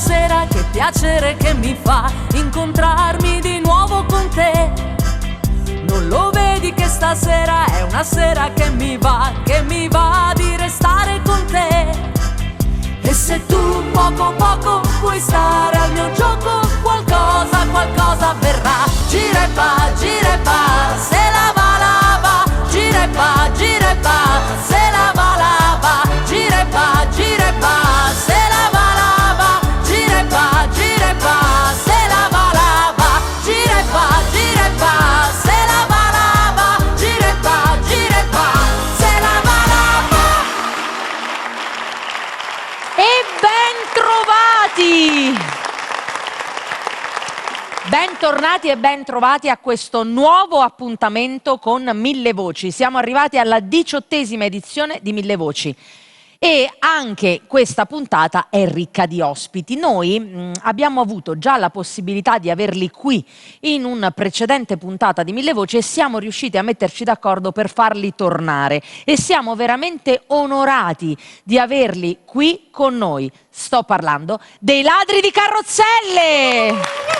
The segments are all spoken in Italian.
stasera, che piacere che mi fa incontrarmi di nuovo con te. Non lo vedi che stasera è una sera che mi va di restare con te. E se tu poco poco vuoi stare al mio gioco, qualcosa avverrà. Gira e va, se la va, gira e va, se la va, gira e va, se la va, gira e va, se la va, gira e va, se la va, gira e va, se la va. E ben trovati! Bentornati e ben trovati a questo nuovo appuntamento con Mille Voci. Siamo arrivati alla 18ª edizione di Mille Voci e anche questa puntata è ricca di ospiti. Noi abbiamo avuto già la possibilità di averli qui in una precedente puntata di Mille Voci e siamo riusciti a metterci d'accordo per farli tornare e siamo veramente onorati di averli qui con noi. Sto parlando dei Ladri di Carrozzelle!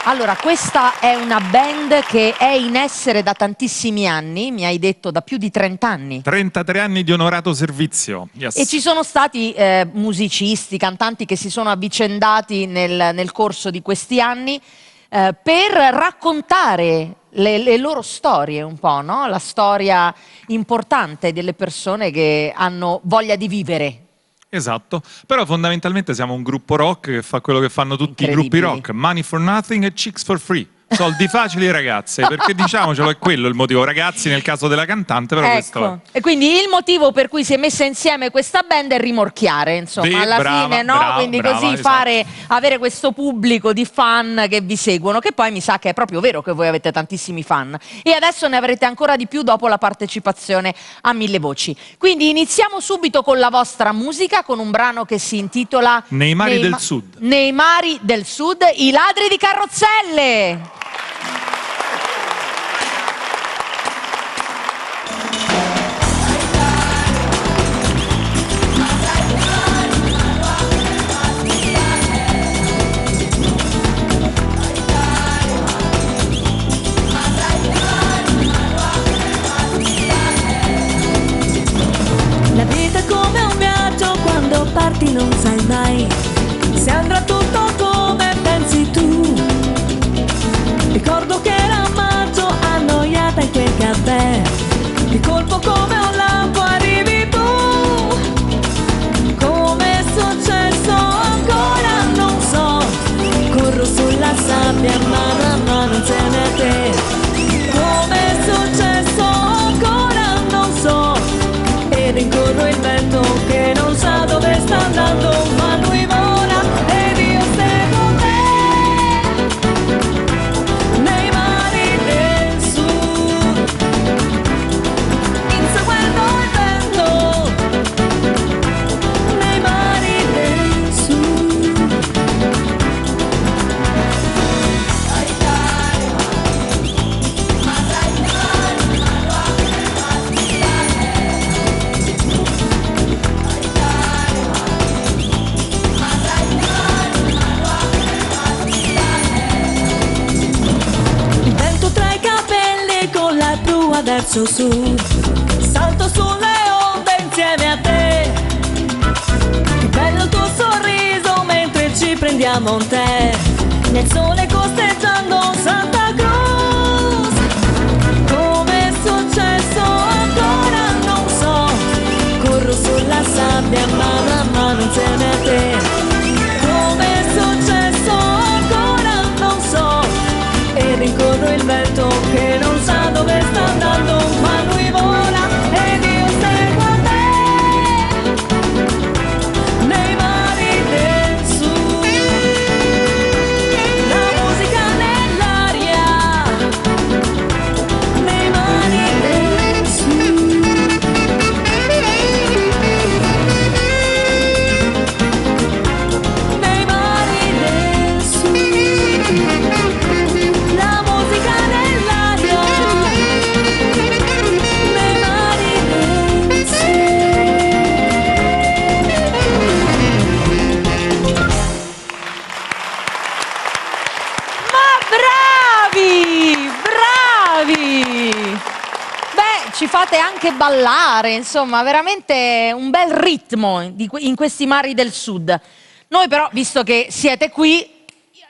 Allora, questa è una band che è in essere da tantissimi anni, mi hai detto da più di 30 anni. 33 anni di onorato servizio. Yes. E ci sono stati musicisti, cantanti che si sono avvicendati nel corso di questi anni per raccontare le loro storie un po', no? La storia importante delle persone che hanno voglia di vivere. Esatto, però fondamentalmente siamo un gruppo rock che fa quello che fanno tutti i gruppi rock: money for nothing e chicks for free. Soldi facili ragazze, perché diciamocelo è quello il motivo, ragazzi nel caso della cantante, però questo è. E quindi il motivo per cui si è messa insieme questa band è rimorchiare, insomma, Sì, alla brava, fine, no? brava, Quindi brava, così esatto. avere questo pubblico di fan che vi seguono, che poi mi sa che è proprio vero che voi avete tantissimi fan e adesso ne avrete ancora di più dopo la partecipazione a Mille Voci. Quindi iniziamo subito con la vostra musica, con un brano che si intitola Nei mari del sud. Nei mari del sud, i Ladri di Carrozzelle. La vita è come un viaggio, quando parti non sai mai se andrà tutto come pensi tu. Ricordo che era maggio, annoiata in quel caffè, di colpo come un lampo arrivi tu. Come è successo ancora non so, corro sulla sabbia mano a mano insieme a te. Come è successo ancora non so, e rincorro il vento che non sa dove sta andando, ma lui vola ed io seguo te. Nei mari del sud, inseguendo il vento. Nei mari del sud. Il vento tra i capelli con la prua verso sud, salto sulle onde insieme a te. Che bello il tuo sorriso mentre ci prendiamo un tè, nel sole costeggiando Santa Cruz. Come è successo ancora non so, corro sulla sabbia mano a mano insieme a te. Come è successo ancora non so, e rincorro il vento che non sa dove sta andando, ma lui vola ed io seguo te. Nei mari del sud, la musica nell'aria, fate anche ballare, insomma, veramente un bel ritmo in questi mari del sud. Noi però, visto che siete qui,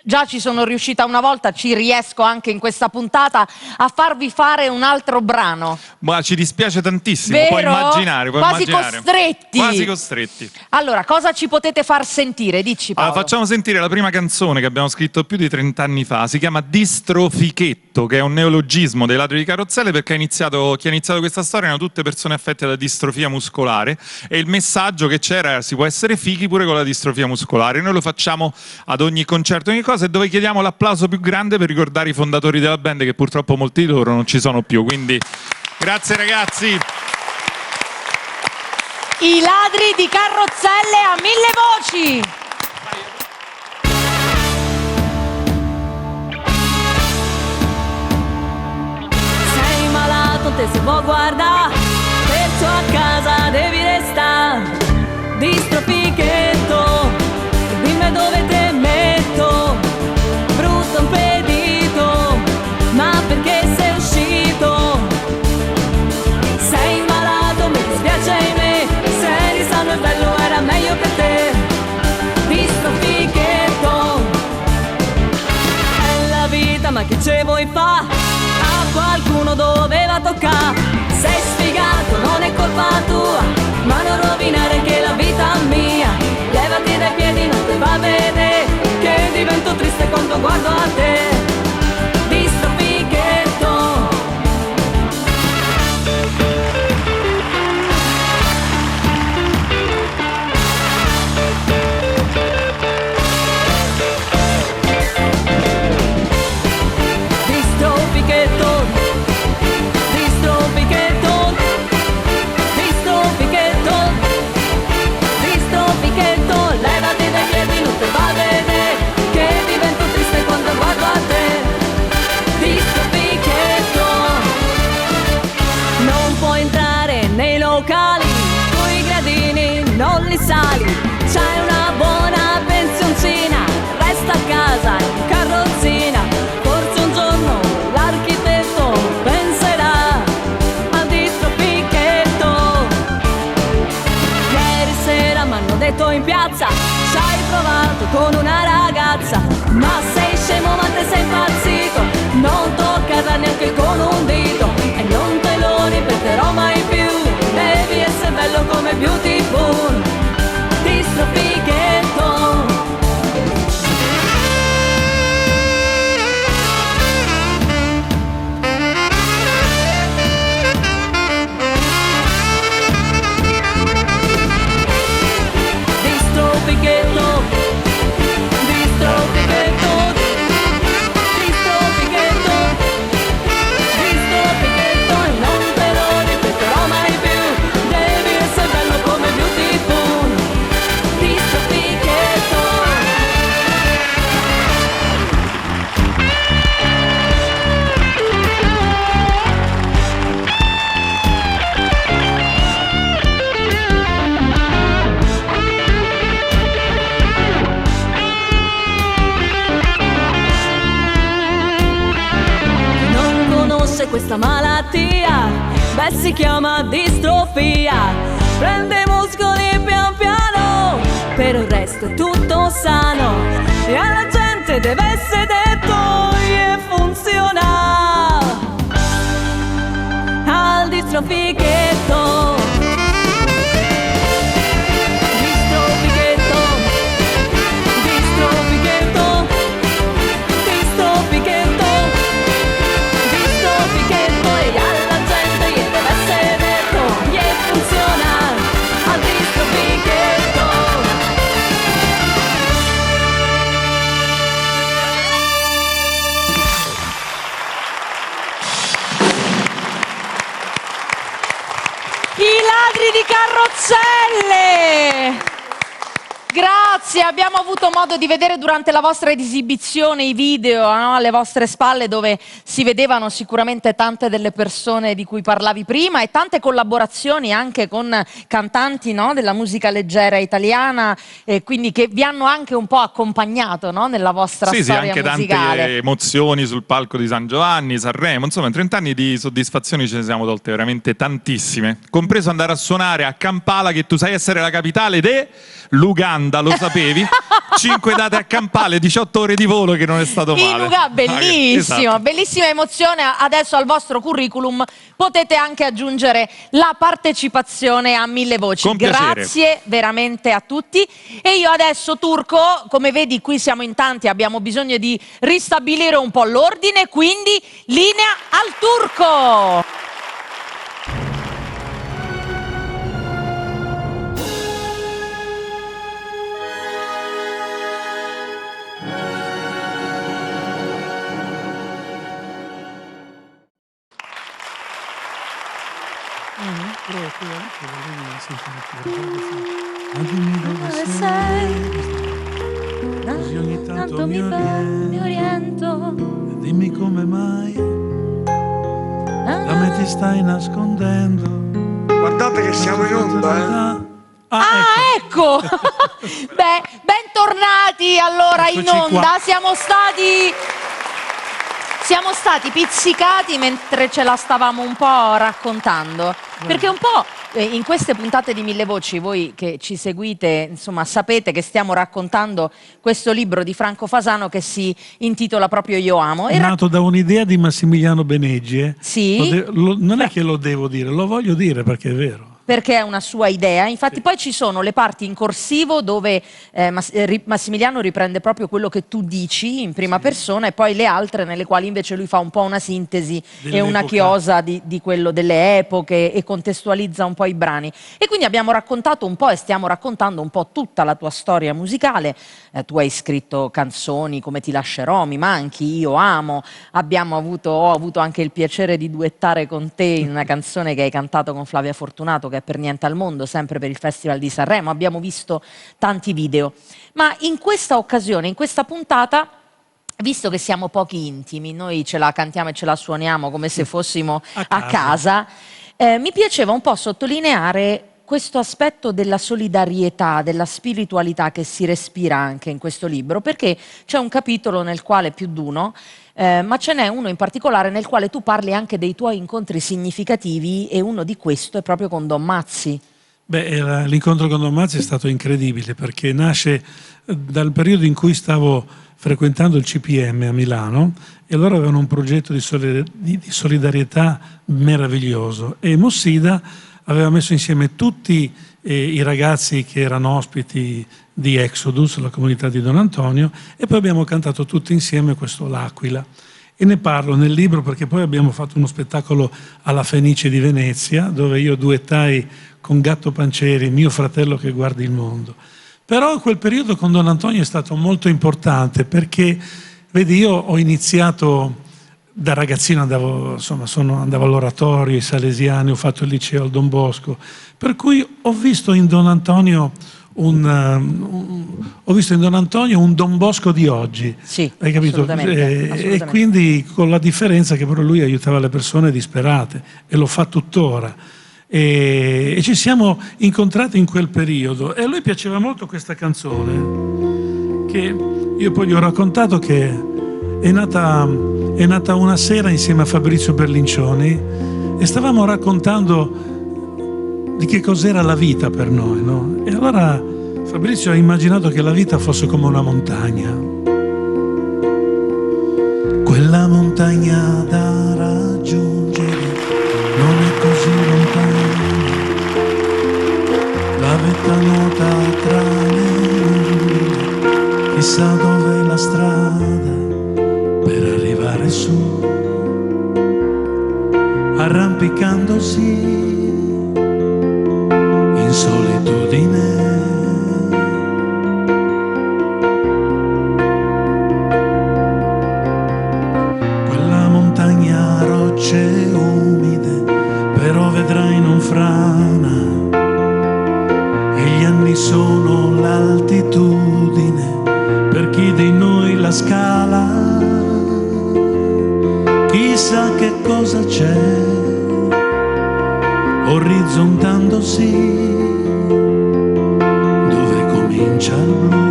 già ci sono riuscita una volta, ci riesco anche in questa puntata a farvi fare un altro brano. Ma ci dispiace tantissimo, Vero? puoi immaginare. Quasi costretti. Quasi costretti. Allora, cosa ci potete far sentire? Dici, Paolo. Allora, facciamo sentire la prima canzone che abbiamo scritto più di 30 anni fa, si chiama Distrofichetto, che è un neologismo dei Ladri di Carrozzelle, perché chi ha iniziato questa storia erano tutte persone affette da distrofia muscolare e il messaggio che c'era era: si può essere fighi pure con la distrofia muscolare. Noi lo facciamo ad ogni concerto, ogni cosa, e dove chiediamo l'applauso più grande per ricordare i fondatori della band, che purtroppo molti di loro non ci sono più, quindi grazie ragazzi. I Ladri di Carrozzelle a 1000 voci. Sei malato, te si può guardare, perciò a casa devi restare. Distrofichetto, dimmi dove te metto, brutto impedito, ma perché sei uscito? Sei malato, mi dispiace me, se eri sano e bello era meglio per te. Distrofichetto, è la vita ma che ce vuoi fa? A qualcuno doveva toccare. Sei sfigato, non è colpa tua, ma non rovinare anche la vita mia. Levati dai piedi, non te va a vedere che divento triste quando guardo a te. Distrofichetto, distrofichetto, distrofichetto, distrofichetto, distrofichetto, levati dai piedi, non te va a vedere che divento triste quando guardo a te. Distrofichetto, non puoi entrare nei locali, coi gradini non li sali. C'hai una buona pensioncina, resta a casa in carrozzina. Forse un giorno l'architetto penserà al distrofichetto. Ieri sera m'hanno detto in piazza, c'hai provato con una ragazza, ma sei scemo, ma te sei impazzito, non toccarla neanche con un dito e non te lo ripeterò mai più. Devi essere bello come Beautiful. Distrofichetto, distrofichetto, distrofichetto, distrofichetto, distrofichetto, e non te lo ripeterò mai più. Devi essere bello come Beautiful. Distrofichetto, chi non conosce questa malattia, beh, si chiama distrofia. Prende i muscoli pian piano, per il resto è tutto sano, e alla gente deve essere detto e funziona. Al distrofichetto, distrofichetto, distrofichetto, distrofichetto, distrofichetto, e alla gente gli deve essere detto e funziona. Al distrofichetto. Ragazzi, abbiamo avuto modo di vedere durante la vostra esibizione i video, no, alle vostre spalle, dove si vedevano sicuramente tante delle persone di cui parlavi prima e tante collaborazioni anche con cantanti, no, della musica leggera italiana, quindi che vi hanno anche un po' accompagnato, no, nella vostra storia anche musicale. Tante emozioni sul palco di San Giovanni, Sanremo, insomma in 30 anni di soddisfazioni ce ne siamo tolte veramente tantissime, compreso andare a suonare a Kampala, che tu sai essere la capitale dell'Uganda, lo sapevi? 5 date a Kampala, 18 ore di volo, che non è stato male. Bellissimo, esatto. Bellissima emozione. Adesso al vostro curriculum potete anche aggiungere la partecipazione a Mille Voci. Con piacere. Grazie veramente a tutti. E io adesso, Turco, come vedi qui siamo in tanti, abbiamo bisogno di ristabilire un po' l'ordine, quindi linea al Turco. Dimmi dove sei, così ogni tanto mi oriento, e dimmi come mai da me ti stai nascondendo. Guardate che siamo in onda, Ecco. Beh, bentornati allora in Eccoci onda. qua. Siamo stati pizzicati mentre ce la stavamo un po' raccontando, perché un po' in queste puntate di Mille Voci, voi che ci seguite, insomma, sapete che stiamo raccontando questo libro di Franco Fasano che si intitola proprio Io amo. È nato da un'idea di Massimiliano Beneggi. Sì. Non è che lo devo dire, lo voglio dire perché è vero. Perché è una sua idea, infatti poi ci sono le parti in corsivo dove Massimiliano riprende proprio quello che tu dici in prima persona, e poi le altre nelle quali invece lui fa un po' una sintesi e una chiosa di quello delle epoche e contestualizza un po' i brani. E quindi abbiamo raccontato un po' e stiamo raccontando un po' tutta la tua storia musicale. Tu hai scritto canzoni come Ti lascerò, Mi manchi, Io amo, ho avuto anche il piacere di duettare con te in una canzone che hai cantato con Flavia Fortunato, che è Per niente al mondo, sempre per il Festival di Sanremo. Abbiamo visto tanti video, ma in questa occasione, in questa puntata, visto che siamo pochi intimi, noi ce la cantiamo e ce la suoniamo come se fossimo a casa, mi piaceva un po' sottolineare questo aspetto della solidarietà, della spiritualità che si respira anche in questo libro, perché c'è un capitolo nel quale, più d'uno, ma ce n'è uno in particolare nel quale tu parli anche dei tuoi incontri significativi, e uno di questo è proprio con Don Mazzi. Beh, l'incontro con Don Mazzi è stato incredibile, perché nasce dal periodo in cui stavo frequentando il CPM a Milano, e loro avevano un progetto di solidarietà meraviglioso, e Mossida aveva messo insieme tutti i ragazzi che erano ospiti di Exodus, la comunità di Don Antonio, e poi abbiamo cantato tutti insieme questo L'Aquila. E ne parlo nel libro perché poi abbiamo fatto uno spettacolo alla Fenice di Venezia, dove io duettai con Gatto Pancieri, Mio fratello che guardi il mondo. Però quel periodo con Don Antonio è stato molto importante, perché, vedi, io ho iniziato da ragazzino, andavo all'oratorio, ai Salesiani, ho fatto il liceo al Don Bosco, per cui ho visto in Don Antonio un Don Bosco di oggi. Sì, hai capito? Assolutamente. E quindi con la differenza che però lui aiutava le persone disperate, e lo fa tuttora. E ci siamo incontrati in quel periodo, e a lui piaceva molto questa canzone, che io poi gli ho raccontato che è nata una sera insieme a Fabrizio Berlincioni, e stavamo raccontando di che cos'era la vita per noi, no? E allora Fabrizio ha immaginato che la vita fosse come una montagna. Quella montagna da raggiungere non è così lontana, la vetta nota tra le nuvole, chissà dov'è la strada per arrivare su, arrampicandosi in solitudine. Quella montagna, rocce umide, però vedrai non frana, e gli anni sono l'altitudine cosa c'è, orizzontandosi dove comincia il blu.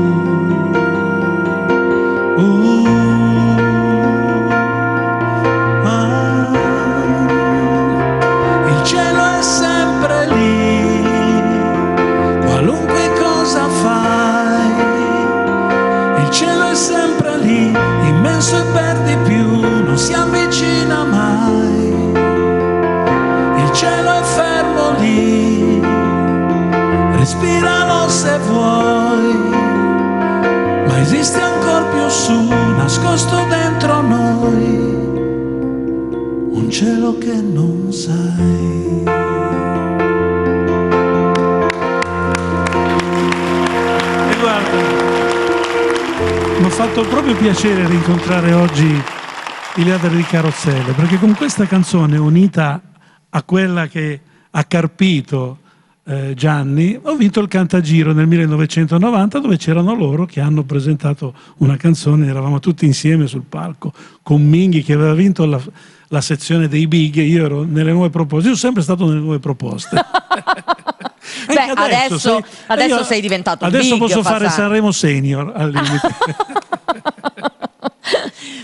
Il cielo è sempre lì, qualunque cosa fai. Il cielo è sempre lì, immenso e per di più, non si avvicina mai. Il cielo è fermo lì, respiralo se vuoi, ma esiste ancora più su, nascosto dentro noi, un cielo che non sai. E guarda, mi ha fatto proprio piacere rincontrare oggi i Ladri di Carrozzelle, perché con questa canzone unita a quella che ha carpito Gianni, ho vinto il Cantagiro nel 1990, dove c'erano loro che hanno presentato una canzone, eravamo tutti insieme sul palco con Minghi che aveva vinto la sezione dei big, e io ero nelle Nuove Proposte, io sono sempre stato nelle Nuove Proposte. Beh, adesso sei diventato adesso big, posso fare Sanremo Senior al limite.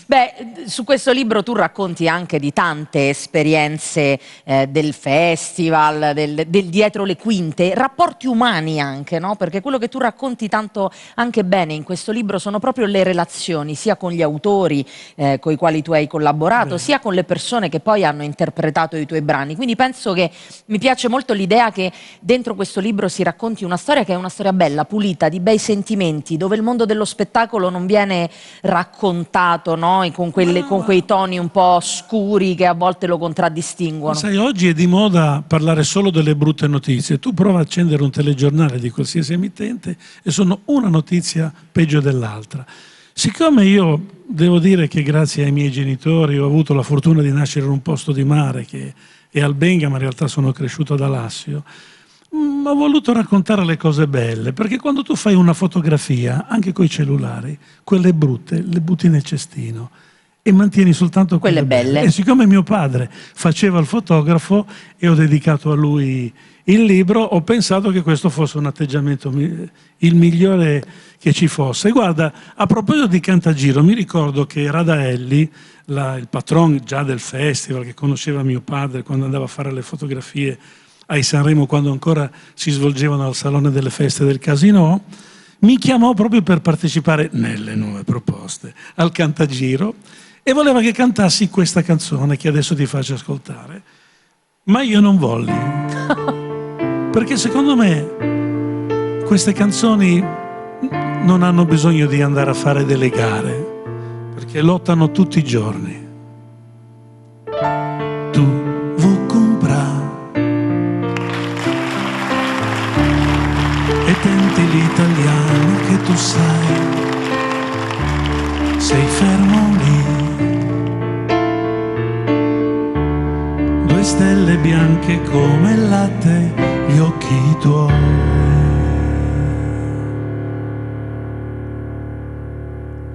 Beh, su questo libro tu racconti anche di tante esperienze del festival, del dietro le quinte, rapporti umani anche, no? Perché quello che tu racconti tanto anche bene in questo libro sono proprio le relazioni, sia con gli autori con i quali tu hai collaborato, sia con le persone che poi hanno interpretato i tuoi brani. Quindi penso che mi piace molto l'idea che dentro questo libro si racconti una storia che è una storia bella, pulita, di bei sentimenti, dove il mondo dello spettacolo non viene raccontato, no? Con quei toni un po' scuri che a volte lo contraddistinguono. Sai, oggi è di moda parlare solo delle brutte notizie. Tu prova a accendere un telegiornale di qualsiasi emittente e sono una notizia peggio dell'altra. Siccome io devo dire che grazie ai miei genitori ho avuto la fortuna di nascere in un posto di mare che è Albenga, ma in realtà sono cresciuto ad Alassio, ho voluto raccontare le cose belle, perché quando tu fai una fotografia, anche coi cellulari, quelle brutte le butti nel cestino e mantieni soltanto quelle belle. E siccome mio padre faceva il fotografo e ho dedicato a lui il libro, ho pensato che questo fosse un atteggiamento il migliore che ci fosse. E guarda, a proposito di Cantagiro, mi ricordo che Radaelli, il patron già del festival, che conosceva mio padre quando andava a fare le fotografie ai Sanremo, quando ancora si svolgevano al Salone delle Feste del Casino, mi chiamò proprio per partecipare nelle Nuove Proposte al Cantagiro e voleva che cantassi questa canzone che adesso ti faccio ascoltare, ma io non volli, perché secondo me queste canzoni non hanno bisogno di andare a fare delle gare, perché lottano tutti i giorni. Tu vuoi comprare e tenti l'italiano che tu sai, sei fermo lì, 2 stelle bianche come il latte, gli occhi tuoi.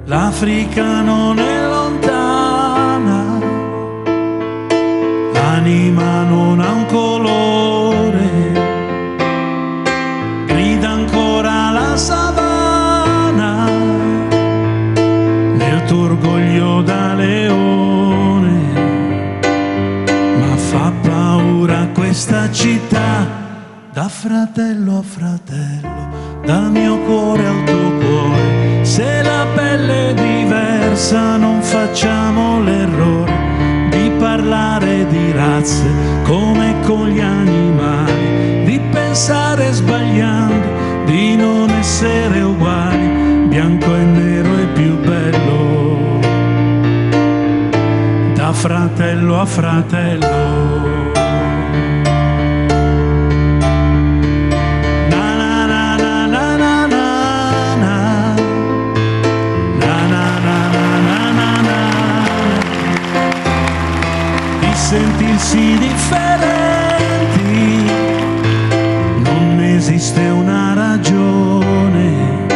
L'Africa non è lontana, l'anima non ha un colore, grida ancora la savana nel tuo orgoglio da leone, ma fa paura questa città, da fratello a fratello, dal mio cuore al tuo cuore. Se la pelle è diversa non facciamo l'errore di parlare di razze come con gli animali, di pensare sbagliando di non essere uguali, bianco e nero è più bello, da fratello a fratello. Sentirsi differenti, non esiste una ragione,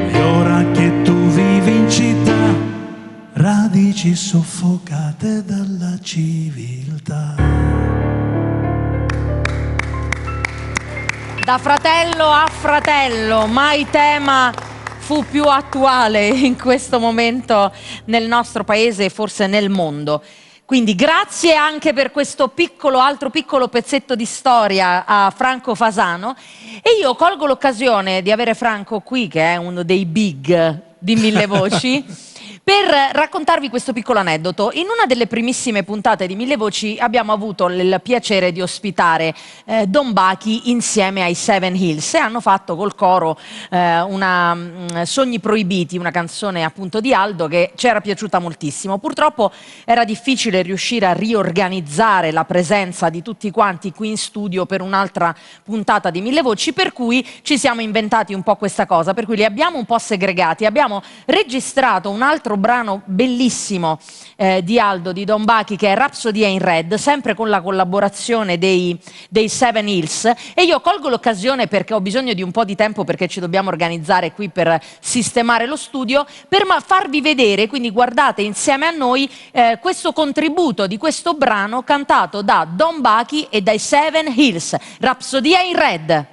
e ora che tu vivi in città, radici soffocate dalla Da fratello a fratello, mai tema fu più attuale in questo momento nel nostro paese e forse nel mondo. Quindi grazie anche per questo altro piccolo pezzetto di storia a Franco Fasano, e io colgo l'occasione di avere Franco qui, che è uno dei big di Mille Voci, per raccontarvi questo piccolo aneddoto. In una delle primissime puntate di Mille Voci abbiamo avuto il piacere di ospitare Don Bachi insieme ai Seven Hills, e hanno fatto col coro Sogni Proibiti, una canzone appunto di Aldo che ci era piaciuta moltissimo. Purtroppo era difficile riuscire a riorganizzare la presenza di tutti quanti qui in studio per un'altra puntata di Mille Voci, per cui ci siamo inventati un po' questa cosa, per cui li abbiamo un po' segregati. Abbiamo registrato un altro brano bellissimo di Aldo, di Don Bachi, che è Rapsodia in Red, sempre con la collaborazione dei Seven Hills, e io colgo l'occasione, perché ho bisogno di un po' di tempo, perché ci dobbiamo organizzare qui per sistemare lo studio, per farvi vedere, quindi guardate insieme a noi questo contributo di questo brano cantato da Don Bachi e dai Seven Hills, Rapsodia in Red.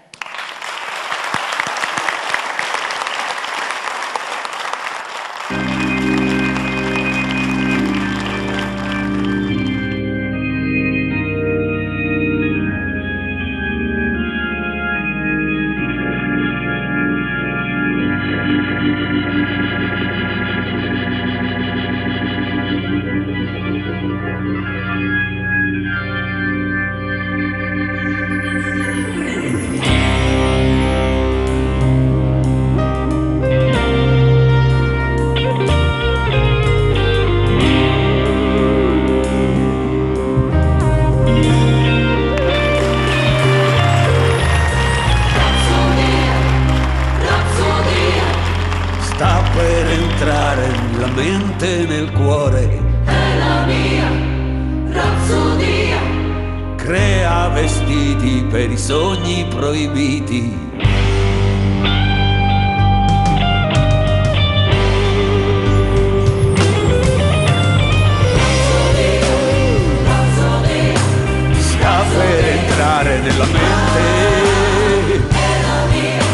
Nel cuore è la mia rapsodia, crea vestiti per i sogni proibiti. Rapsodia, sta per entrare nella mente. È la mia,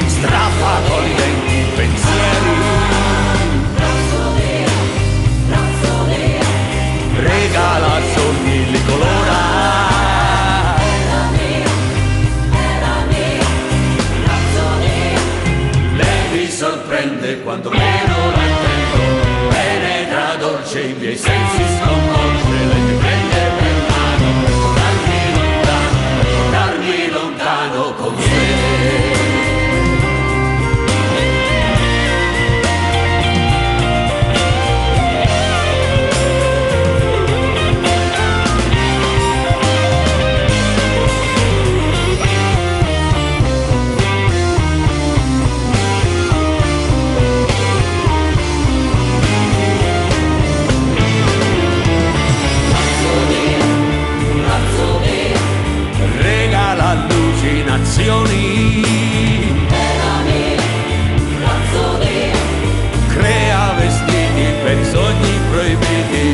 strappa con i denti i pensieri. Regala sogni, li colora. È la mia rapsodia. Lei mi sorprende quando meno la intendo, penetra dolce i miei sensi, sconvolge. Lei mi prende per mano per portarmi lontano con sé. Allucinazioni. È la mia rapsodia, crea vestiti per i sogni proibiti.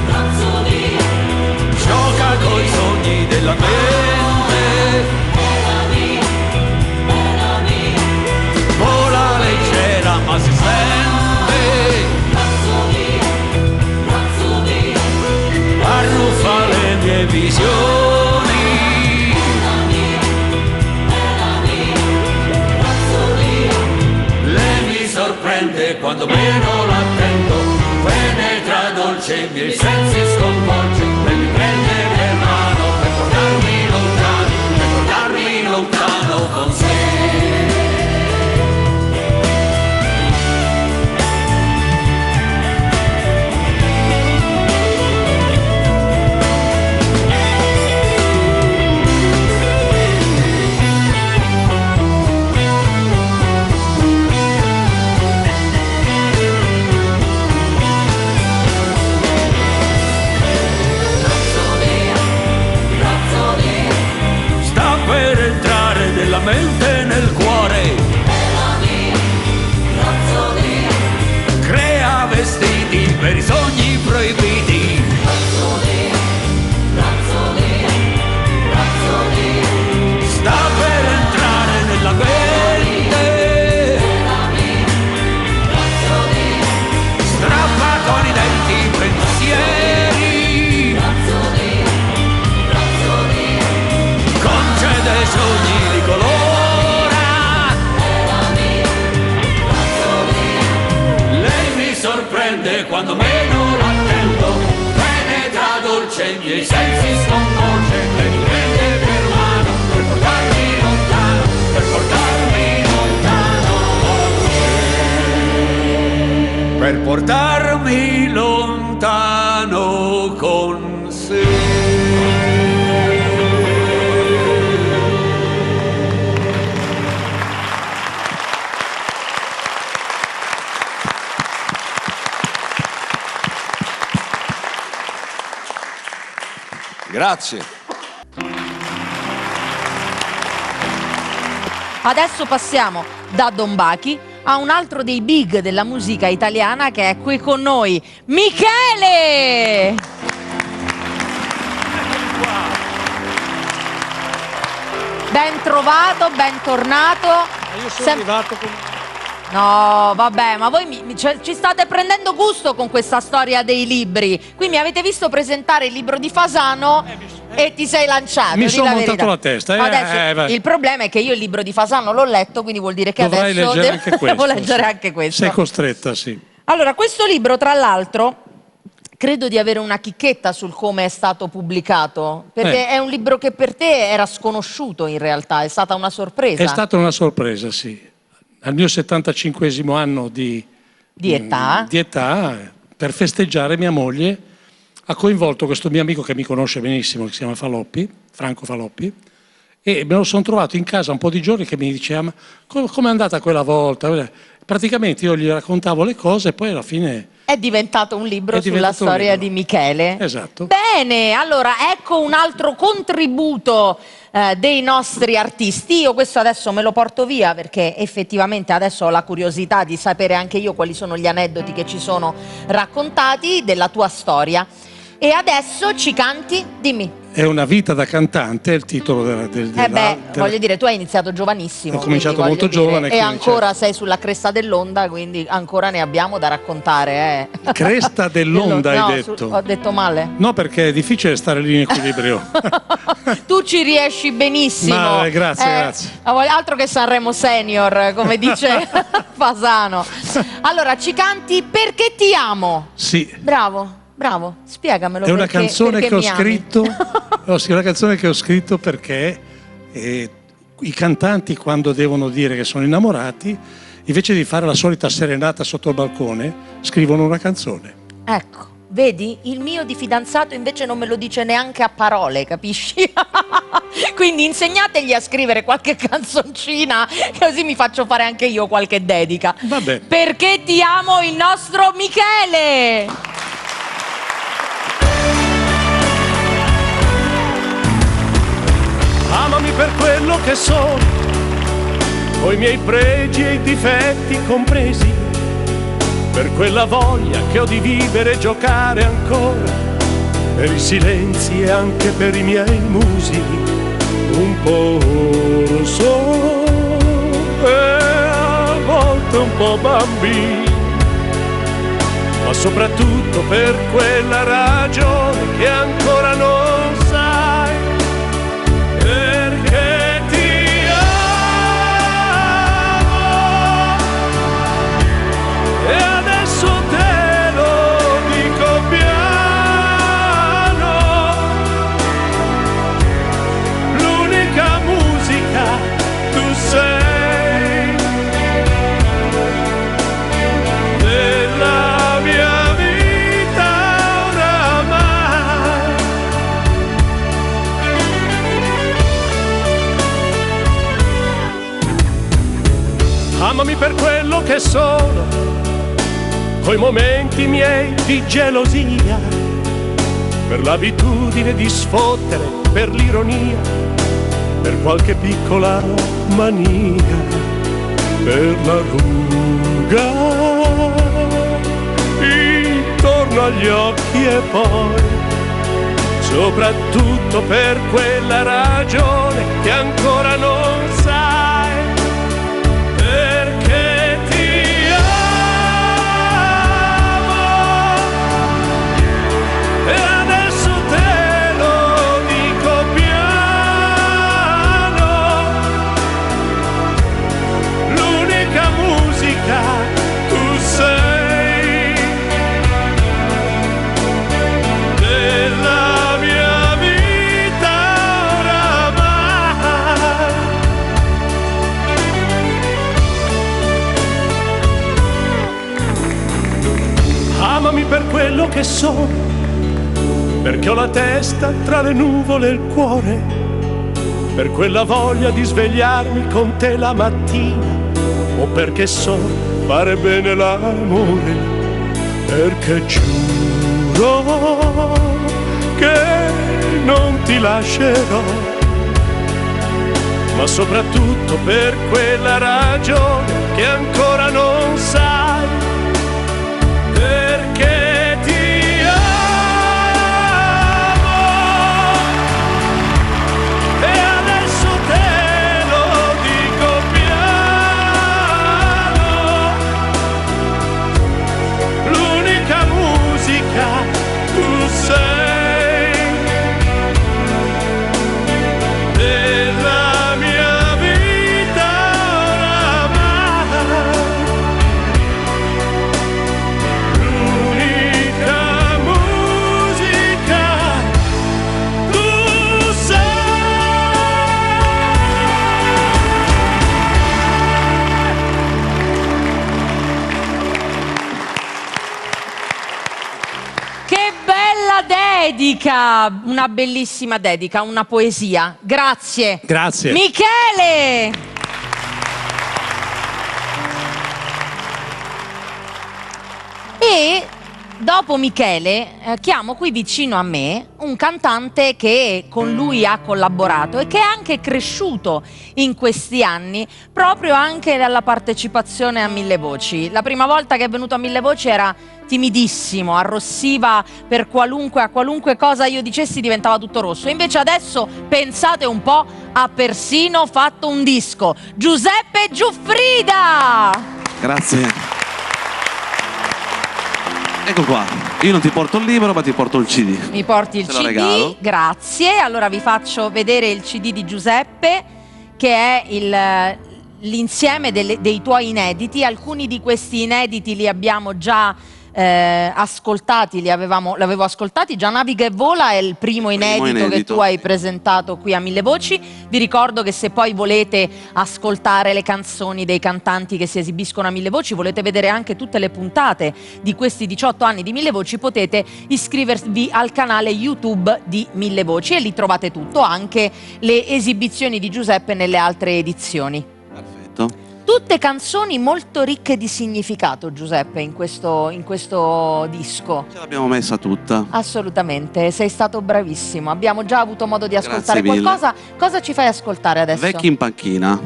Rapsodia, gioca coi sogni della mente. È la mia, vola leggera ma si sente. Arruffa le mie visioni. È la mia rapsodia. Lei mi sorprende quando meno l'attendo, penetra dolce i miei sensi, sconvolge. Lei mi prende per mano per portarmi lontano con sé. per i sogni proibiti. Sta per entrare nella mente, strappa con i denti i pensieri, concede sogni di colora. Lei mi sorprende quando meno l'attendo, penetra dolce i miei sensi, sconvolge e mi prende per mano per portarmi lontano, per portarmi lontano, per portarmi lontano con sé. Grazie. Adesso passiamo da Don Bachi a un altro dei big della musica italiana che è qui con noi, Michele! Ben trovato, bentornato. Io sono arrivato con... No, vabbè, ma voi ci state prendendo gusto con questa storia dei libri. Qui mi avete visto presentare il libro di Fasano e ti sei lanciato. Mi sono verità. montato la testa. Adesso, il problema è che io il libro di Fasano l'ho letto, quindi vuol dire che Dovrai adesso leggere anche questo, devo leggere sì. anche questo. Sei costretta, sì. Allora, questo libro, tra l'altro, credo di avere una chicchetta sul come è stato pubblicato, perché è un libro che per te era sconosciuto in realtà, è stata una sorpresa. È stata una sorpresa, sì. Al mio 75esimo anno di età, per festeggiare, mia moglie ha coinvolto questo mio amico che mi conosce benissimo, che si chiama Faloppi, Franco Faloppi, e me lo sono trovato in casa un po' di giorni che mi diceva: ma com'è andata quella volta? Praticamente io gli raccontavo le cose e poi alla fine... È diventato un libro sulla storia di Michele. Esatto. Bene, allora ecco un altro contributo dei nostri artisti. Io questo adesso me lo porto via perché effettivamente adesso ho la curiosità di sapere anche io quali sono gli aneddoti che ci sono raccontati della tua storia. E adesso ci canti? Dimmi. È una vita da cantante, è il titolo voglio dire, tu hai iniziato giovanissimo. Ho cominciato quindi, molto giovane. E ancora sei sulla cresta dell'onda, quindi ancora ne abbiamo da raccontare. Cresta dell'onda hai detto? Ho detto male? No, perché è difficile stare lì in equilibrio. Tu ci riesci benissimo. Ma, grazie. Altro che Sanremo Senior, come dice Fasano. Allora, ci canti Perché ti amo? Sì. Bravo, spiegamelo. È una canzone che ho scritto. Sì, una canzone che ho scritto perché i cantanti, quando devono dire che sono innamorati, invece di fare la solita serenata sotto il balcone, scrivono una canzone. Ecco, vedi? Il mio di fidanzato invece non me lo dice neanche a parole, capisci? Quindi insegnategli a scrivere qualche canzoncina, così mi faccio fare anche io qualche dedica. Vabbè. Perché ti amo, il nostro Michele! Amami per quello che sono, coi miei pregi e i difetti compresi, per quella voglia che ho di vivere e giocare ancora, per i silenzi e anche per i miei musi, un po' lo so, e a volte un po' bambino, ma soprattutto per quella ragione che ancora non sai. Perché ti amo e adesso te lo dico piano, l'unica musica tu sei della mia vita oramai. Amami per quello che sono, coi momenti miei di gelosia, per l'abitudine di sfottere, per l'ironia, per qualche piccola mania, per la ruga intorno dentro gli occhi e poi, soprattutto per quella ragione che ancora non sai, perché ti amo e adesso te lo dico piano, l'unica musica tu sei. Amami per quello che sono, perché ho la testa tra le nuvole e il cuore, per quella voglia di svegliarmi con te la mattina, o perché so fare bene l'amore, perché giuro che non ti lascerò, ma soprattutto per quella ragione che ancora non sai, perché ti amo e adesso te lo dico piano, l'unica musica tu sei della mia vita oramai. Dedica, una bellissima dedica, una poesia. Grazie. Grazie. Michele! E dopo Michele chiamo qui vicino a me un cantante che con lui ha collaborato e che è anche cresciuto in questi anni proprio anche dalla partecipazione a Mille Voci. La prima volta che è venuto a Mille Voci era timidissimo, arrossiva a qualunque cosa io dicessi diventava tutto rosso. Invece adesso, pensate un po', ha persino fatto un disco. Giuseppe Giuffrida! Grazie. Ecco qua, io non ti porto il libro ma ti porto il CD. Mi porti il Te lo CD, regalo. grazie. Allora vi faccio vedere il CD di Giuseppe, che è l'insieme dei tuoi inediti. Alcuni di questi inediti li abbiamo già ascoltati, l'avevo ascoltati. Già Naviga e Vola è il primo inedito che tu hai presentato qui a Mille Voci. Vi ricordo che se poi volete ascoltare le canzoni dei cantanti che si esibiscono a Mille Voci, volete vedere anche tutte le puntate di questi 18 anni di Mille Voci, potete iscrivervi al canale YouTube di Mille Voci e lì trovate tutto, anche le esibizioni di Giuseppe nelle altre edizioni. Perfetto. Tutte canzoni molto ricche di significato, Giuseppe, in questo disco. Ce l'abbiamo messa tutta. Assolutamente, sei stato bravissimo. Abbiamo già avuto modo di ascoltare Grazie mille. qualcosa. Cosa ci fai ascoltare adesso? Vecchi in panchina.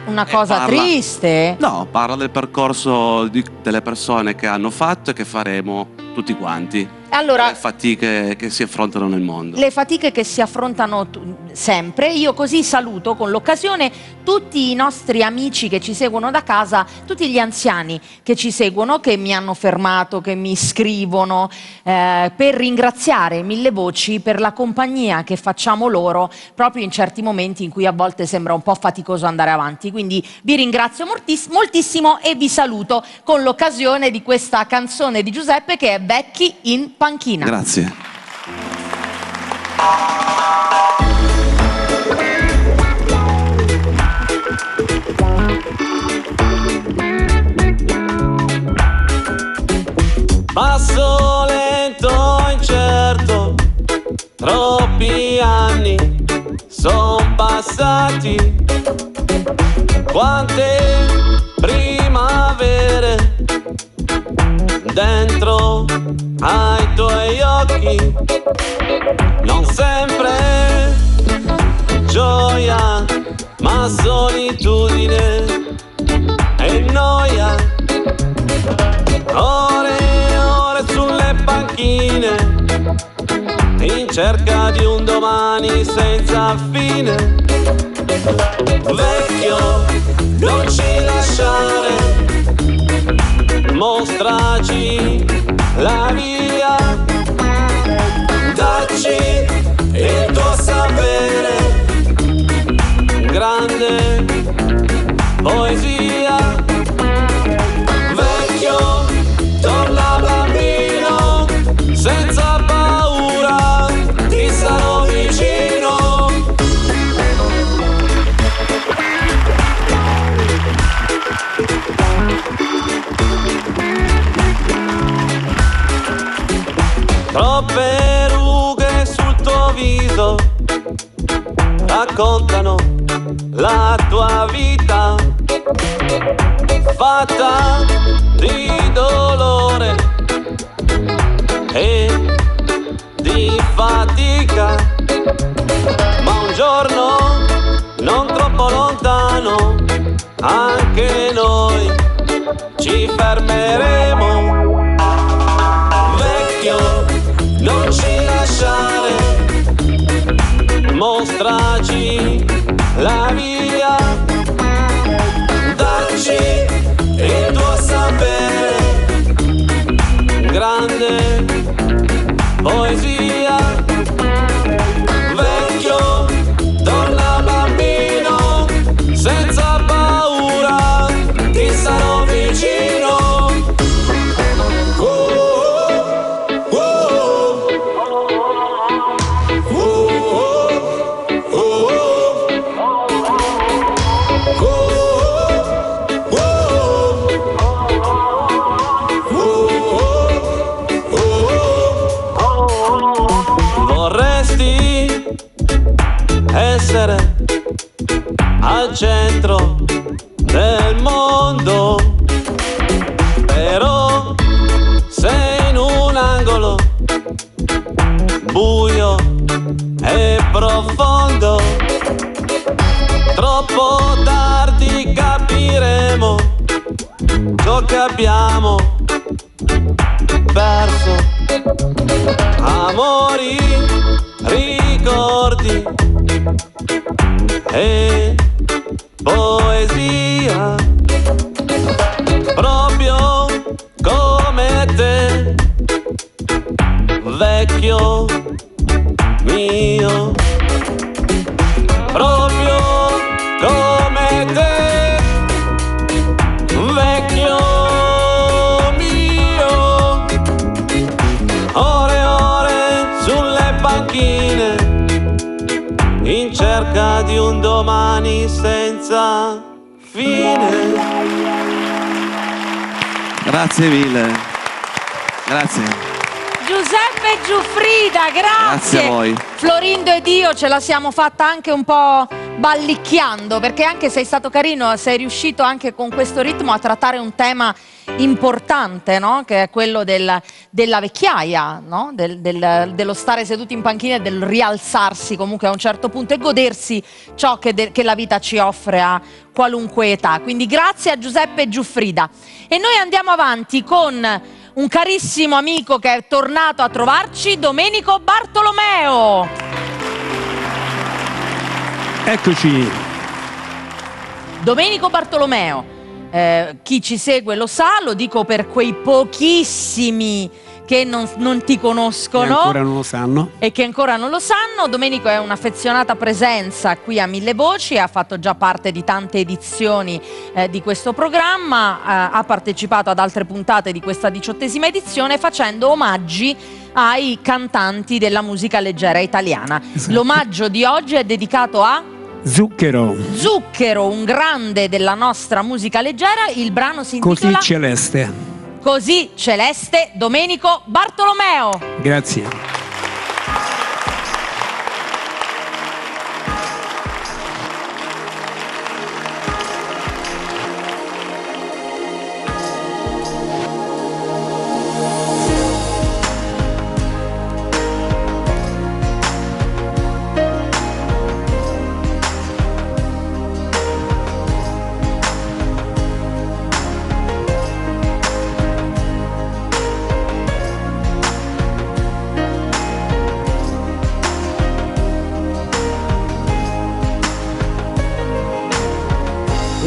Una cosa triste? No, parla del percorso delle persone che hanno fatto e che faremo tutti quanti. Allora, le fatiche che si affrontano nel mondo. Le fatiche che si affrontano sempre. Io così saluto con l'occasione tutti i nostri amici che ci seguono da casa, tutti gli anziani che ci seguono, che mi hanno fermato, che mi scrivono, per ringraziare Mille Voci per la compagnia che facciamo loro proprio in certi momenti in cui a volte sembra un po' faticoso andare avanti. Quindi vi ringrazio moltissimo e vi saluto con l'occasione di questa canzone di Giuseppe che è Vecchi in panchina. Grazie. Passo lento, incerto, troppi anni son passati, quante primavere dentro ai tuoi occhi, non sempre gioia, ma solitudine e noia, ore e ore sulle cerca di un domani senza fine. Vecchio, non ci lasciare, mostraci la via, dacci il tuo sapere, grande poesia. Vecchio, torna bambino, senza paura, ti sarò vicino. Troppe rughe sul tuo viso raccontano la tua vita, fatta di dolore e di fatica, ma un giorno non troppo lontano anche noi ci fermeremo. Vecchio, non ci lasciare, mostraci la via, dacci il tuo sapere, grande poesia. Vecchio, torna bambino, senza paura, ti sarò vicino. Essere al centro del mondo, però sei in un angolo buio e profondo. Troppo tardi capiremo ciò che abbiamo perso. Amori, ricordi e poesia, proprio come te, vecchio mio, proprio come te, vecchio mio. Ore e ore sulle panchine in cerca di un domani senza fine. Grazie mille. Grazie. Giuseppe Giuffrida, grazie. Grazie a voi. Florindo ed io ce la siamo fatta anche un po' ballicchiando, perché anche sei stato carino, sei riuscito anche con questo ritmo a trattare un tema importante, no? Che è quello della vecchiaia, no? Dello stare seduti in panchina e del rialzarsi comunque a un certo punto e godersi ciò che la vita ci offre a qualunque età. Quindi grazie a Giuseppe Giuffrida. E noi andiamo avanti con un carissimo amico che è tornato a trovarci, Domenico Bartolomeo. Eccoci. Domenico Bartolomeo, chi ci segue lo sa, lo dico per quei pochissimi che non ti conoscono. Che ancora non lo sanno. E che ancora non lo sanno. Domenico è un'affezionata presenza qui a Mille Voci, ha fatto già parte di tante edizioni di questo programma, ha partecipato ad altre puntate di questa 18ª edizione facendo omaggi ai cantanti della musica leggera italiana. Esatto. L'omaggio di oggi è dedicato a Zucchero. Zucchero, un grande della nostra musica leggera. Il brano si intitola Così celeste. Così celeste, Domenico Bartolomeo. Grazie.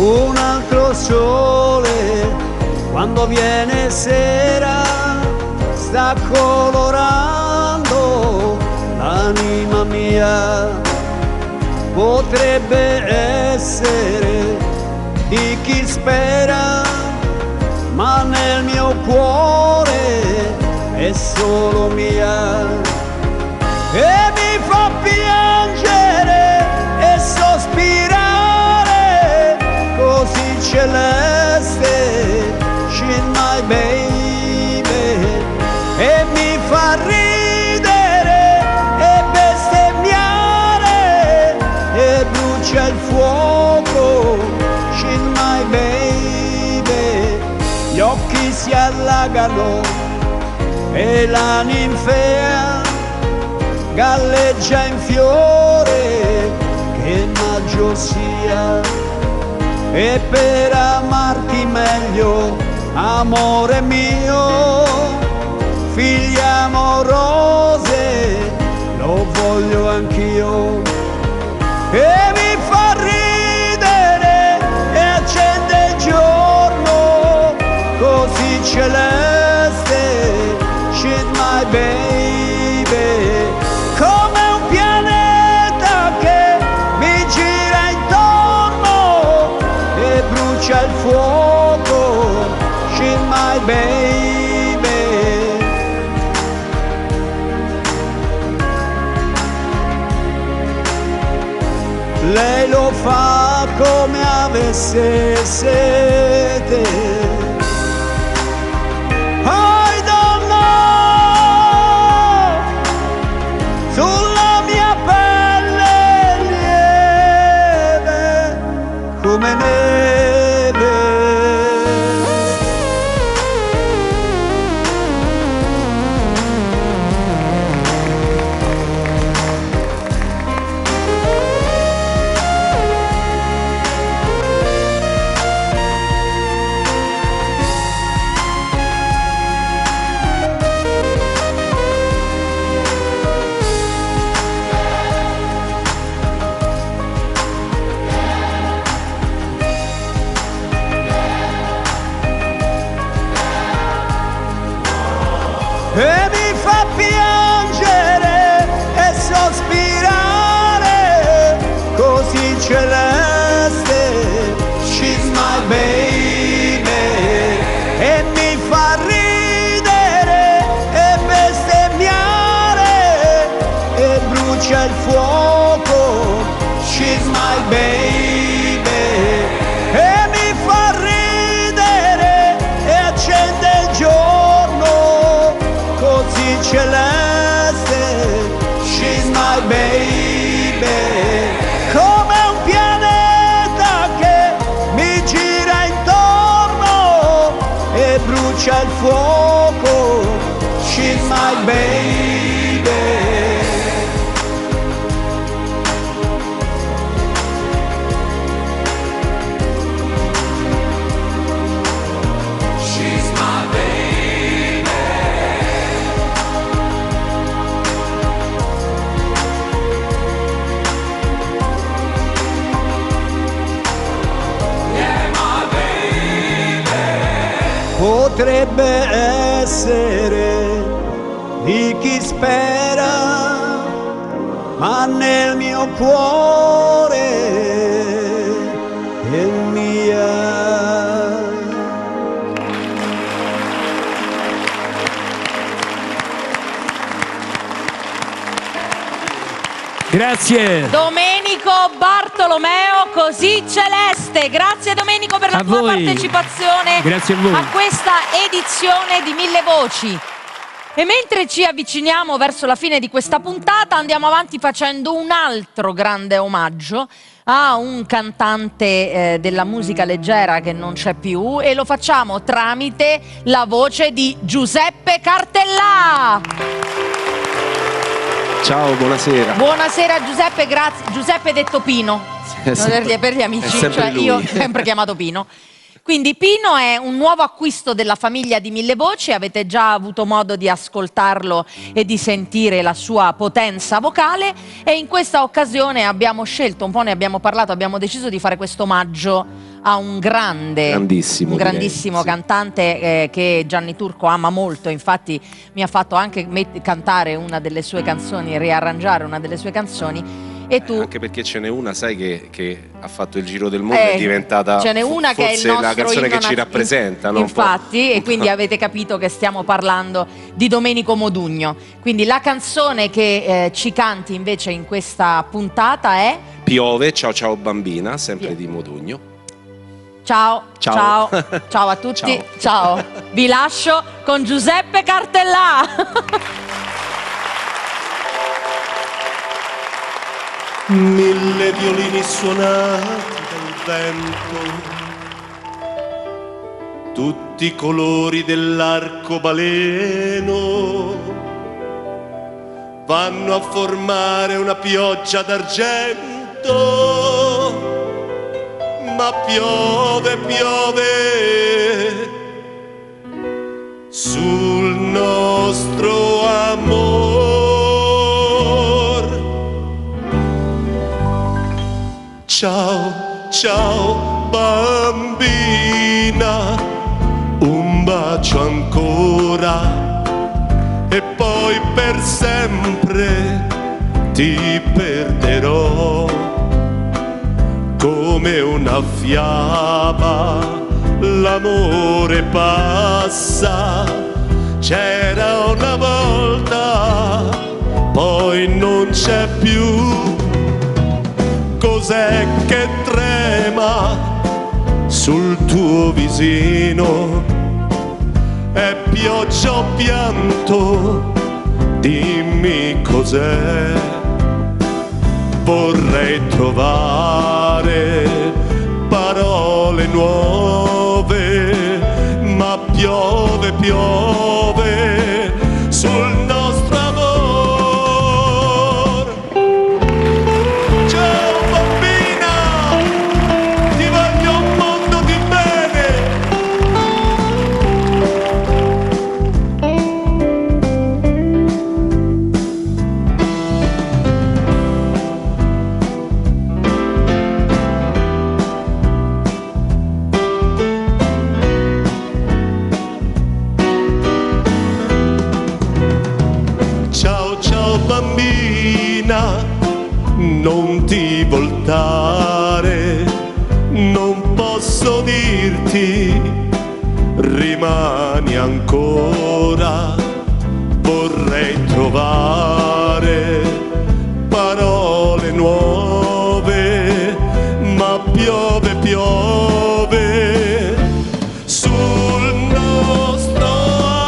un altro sole, quando viene sera, sta colorando l'anima mia. Potrebbe essere di chi spera, ma nel mio cuore è solo mia. E mi fa piangere e sospirare, così celeste, she's my baby. E mi fa ridere e bestemmiare e brucia il fuoco, she's my baby. Gli occhi si allagano e la ninfea galleggia in fiore, che maggio sia. E per amarti meglio, amore mio, figlie amorose, lo voglio anch'io. E mi fa ridere e accende il giorno, così celeste, she's my baby. Come un pianeta che mi gira intorno e brucia il fuoco, she's my baby. Lei lo fa come avesse sete. I don't know, sulla mia pelle lieve come neve. E mi fa piangere e sospirare, così celeste, she's my baby. E mi fa ridere e bestemmiare e brucia il fuoco, she's my baby. E mi fa ridere e accende il giorno, così celeste, she's my baby. Come un pianeta che mi gira intorno e brucia il fuoco, she's my baby. She's my baby. Potrebbe essere di chi spera, ma nel mio cuore è mia. Grazie. Domenico Bartolomeo, così celeste. Grazie Domenico per la tua partecipazione. Grazie a voi. A questa edizione di Mille Voci. E mentre ci avviciniamo verso la fine di questa puntata, andiamo avanti facendo un altro grande omaggio a un cantante della musica leggera che non c'è più, e lo facciamo tramite la voce di Giuseppe Cartellà. Ciao, buonasera. Buonasera Giuseppe, grazie. Giuseppe detto Pino, per gli amici, cioè io ho sempre chiamato Pino. Quindi Pino è un nuovo acquisto della famiglia di Mille Voci, avete già avuto modo di ascoltarlo e di sentire la sua potenza vocale, e in questa occasione abbiamo scelto, un po' ne abbiamo parlato, abbiamo deciso di fare questo omaggio a un grandissimo cantante che Gianni Turco ama molto, infatti mi ha fatto anche cantare una delle sue canzoni, riarrangiare una delle sue canzoni. E tu... Anche perché ce n'è una, sai, che ha fatto il giro del mondo, è diventata ce n'è una che è il nostro la canzone che ci rappresenta, no? Infatti, e quindi avete capito che stiamo parlando di Domenico Modugno. Quindi la canzone che ci canti invece in questa puntata è Piove, ciao ciao bambina, sempre di Modugno. Ciao a tutti, ciao. Vi lascio con Giuseppe Cartellà. Mille violini suonati dal vento, tutti i colori dell'arcobaleno vanno a formare una pioggia d'argento, ma piove, piove sul nostro amore. Ciao, ciao bambina, un bacio ancora e poi per sempre ti perderò. Come una fiaba l'amore passa, c'era una volta, poi non c'è più. Cos'è che trema sul tuo visino? È pioggia o pianto? Dimmi cos'è. Vorrei trovare parole nuove, ma piove, piove sul nostro amore. Non ti voltare, non posso dirti, rimani ancora. Vorrei trovare parole nuove, ma piove, piove sul nostro amore.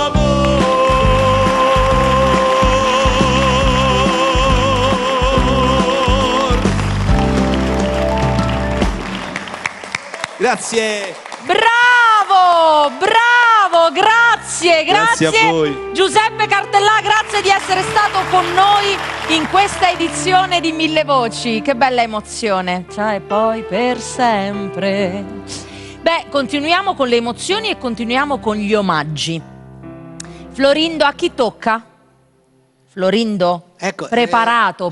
Grazie. Bravo, bravo, grazie. Grazie a voi. Giuseppe Cartellà, grazie di essere stato con noi in questa edizione di Mille Voci. Che bella emozione. Ciao e poi per sempre. Beh, continuiamo con le emozioni e continuiamo con gli omaggi. Florindo, a chi tocca? Florindo? Ecco, preparato.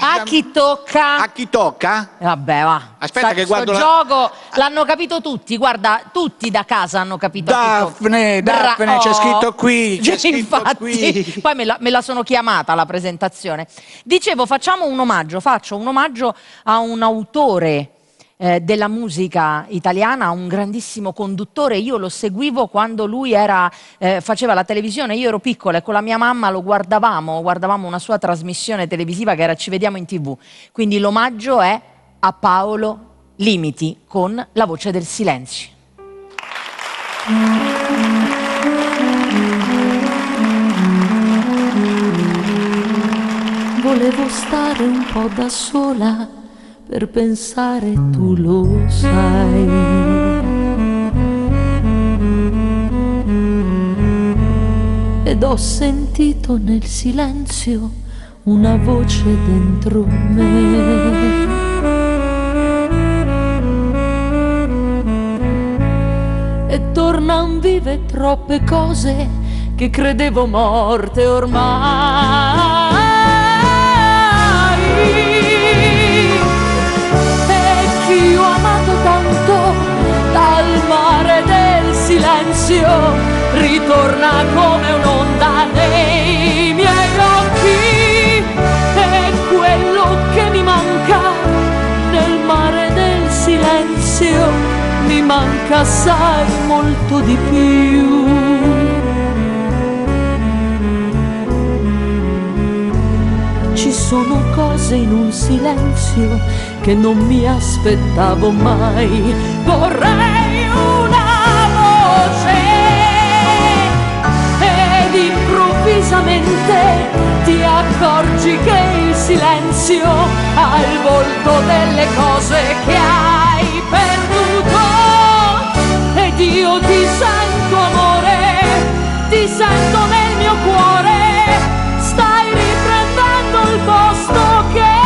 A chi tocca? A chi tocca? Vabbè, va. Aspetta che guardo questo gioco l'hanno capito tutti, guarda, tutti da casa hanno capito. Daphne, c'è scritto qui, c'è scritto infatti, qui. Poi me la sono chiamata la presentazione. Dicevo, faccio un omaggio a un autore della musica italiana, un grandissimo conduttore. Io lo seguivo quando lui faceva la televisione, io ero piccola e con la mia mamma lo guardavamo una sua trasmissione televisiva che era Ci vediamo in TV. Quindi l'omaggio è a Paolo Limiti con La voce del silenzio. Volevo stare un po' da sola per pensare, tu lo sai. Ed ho sentito nel silenzio una voce dentro me. E tornan vive troppe cose che credevo morte ormai. Io silenzio ritorna come un'onda nei miei occhi. È quello che mi manca nel mare del silenzio, mi manca assai molto di più. Ci sono cose in un silenzio che non mi aspettavo mai. Vorrei una voce ed improvvisamente ti accorgi che il silenzio ha il volto delle cose che hai perduto. Ed io ti sento amore, ti sento nel mio cuore. Stai riprendendo il posto che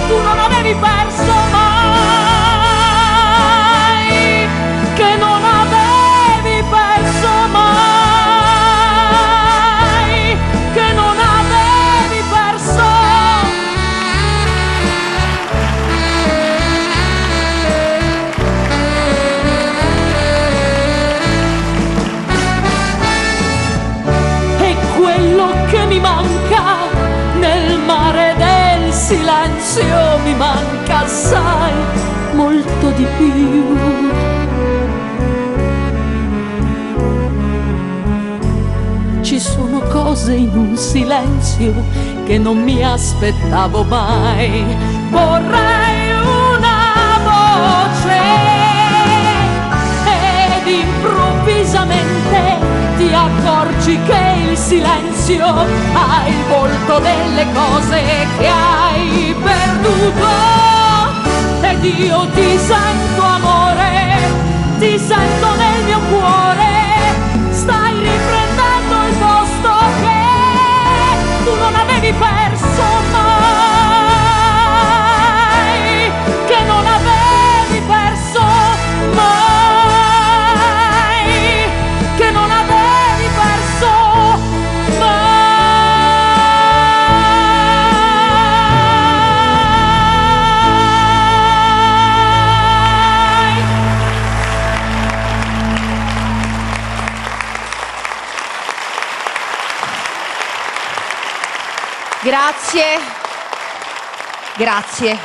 tu non avevi perso mai, che non avevi perso mai, che non avevi perso. E quello che mi manca nel mare del silenzio, mi manca assai molto di più. Ci sono cose in un silenzio che non mi aspettavo mai. Vorrei una voce ed improvvisamente ti accorgi che il silenzio ha il volto delle cose che hai perduto. Ed io ti sento amore, ti sento nel mio cuore. Stai riprendendo il posto che tu non avevi perso mai, che non avevi perso mai, che non avevi perso mai. Grazie.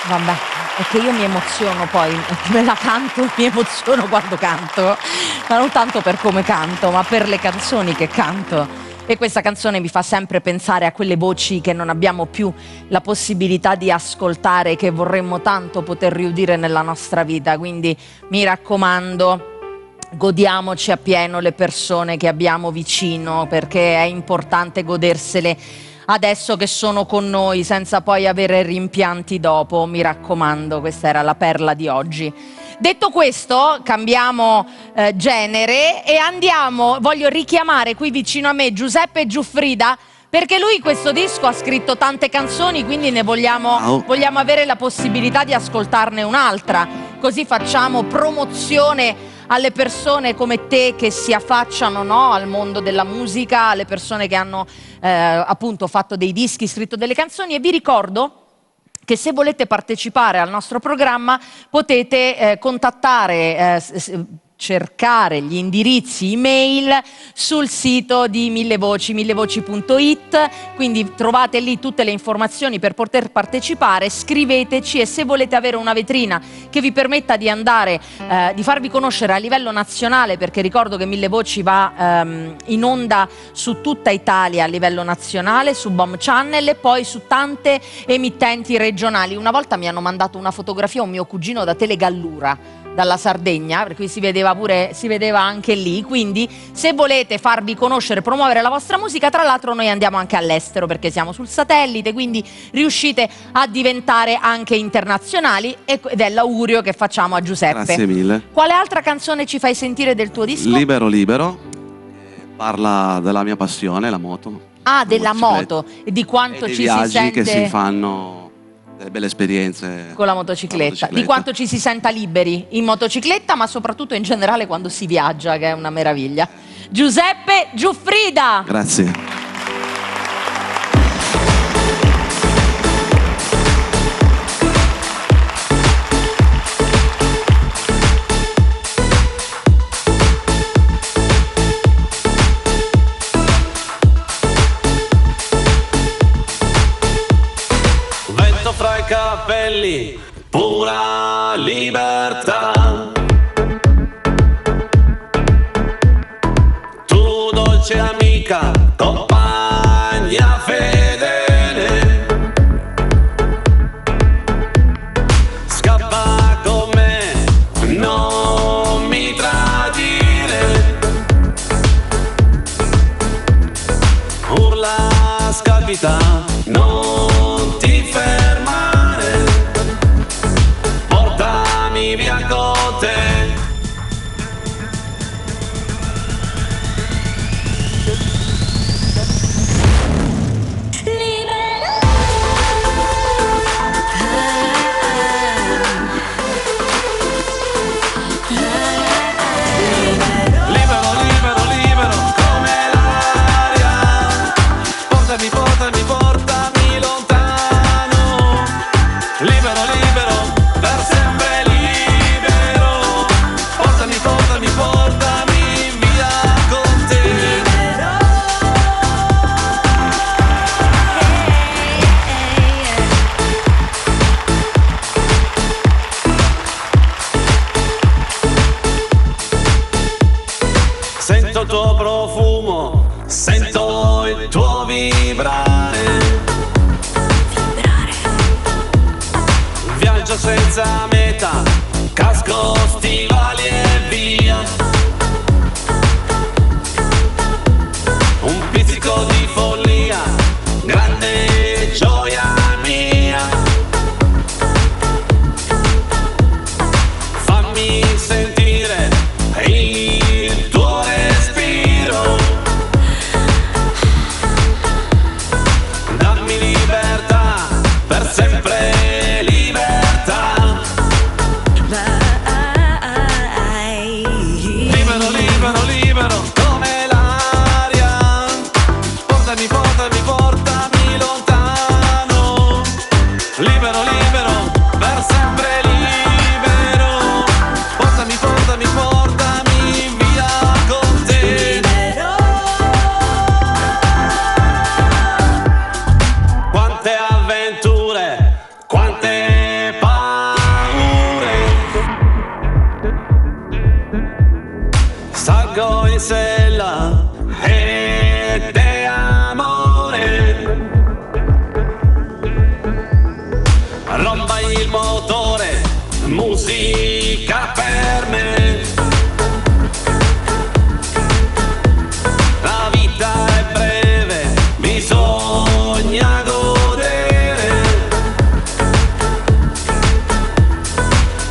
Vabbè, è che io mi emoziono poi, me la canto, mi emoziono quando canto, ma non tanto per come canto, ma per le canzoni che canto. E questa canzone mi fa sempre pensare a quelle voci che non abbiamo più la possibilità di ascoltare, che vorremmo tanto poter riudire nella nostra vita. Quindi mi raccomando, godiamoci appieno le persone che abbiamo vicino, perché è importante godersele adesso che sono con noi, senza poi avere rimpianti dopo. Mi raccomando, questa era la perla di oggi. Detto questo, cambiamo genere e andiamo, voglio richiamare qui vicino a me Giuseppe Giuffrida, perché lui questo disco ha scritto tante canzoni, quindi ne vogliamo avere la possibilità di ascoltarne un'altra, così facciamo promozione alle persone come te che si affacciano, no, al mondo della musica, alle persone che hanno appunto fatto dei dischi, scritto delle canzoni. E vi ricordo che se volete partecipare al nostro programma potete contattare, cercare gli indirizzi email sul sito di Mille Voci, millevoci.it, quindi trovate lì tutte le informazioni per poter partecipare. Scriveteci, e se volete avere una vetrina che vi permetta di andare, di farvi conoscere a livello nazionale, perché ricordo che Mille Voci va in onda su tutta Italia a livello nazionale, su Bomb Channel e poi su tante emittenti regionali. Una volta mi hanno mandato una fotografia un mio cugino da Telegallura, dalla Sardegna, per cui si vedeva anche lì. Quindi se volete farvi conoscere, promuovere la vostra musica, tra l'altro noi andiamo anche all'estero perché siamo sul satellite, quindi riuscite a diventare anche internazionali, ed è l'augurio che facciamo a Giuseppe. Grazie mille. Quale altra canzone ci fai sentire del tuo disco? Libero Libero, parla della mia passione, la moto. Ah, della moto, e di quanto ci si sente... viaggi che si fanno, delle belle esperienze con la motocicletta. Di quanto ci si senta liberi in motocicletta, ma soprattutto in generale quando si viaggia, che è una meraviglia. Giuseppe Giuffrida. Grazie. la scalpità, non ti fermare, portami via con te. Portami lontano, libero, libero, per sempre libero. Portami via con te. Sento il tuo profumo, sento il tuo vibrare. Viaggio senza meta, casco, stivali e via. Un pizzico di follia, grande gioia mia. Fammi sentire il tuo respiro. Dammi libertà, per sempre libertà. Libero, libero, libero, come l'aria. Portami lontano. Libero, libero, per sempre libero. Portami via con te. Quante avventure, quante paure. Salgo in sella ed è amore. Rompa il motore, musica per me. La vita è breve, bisogna godere.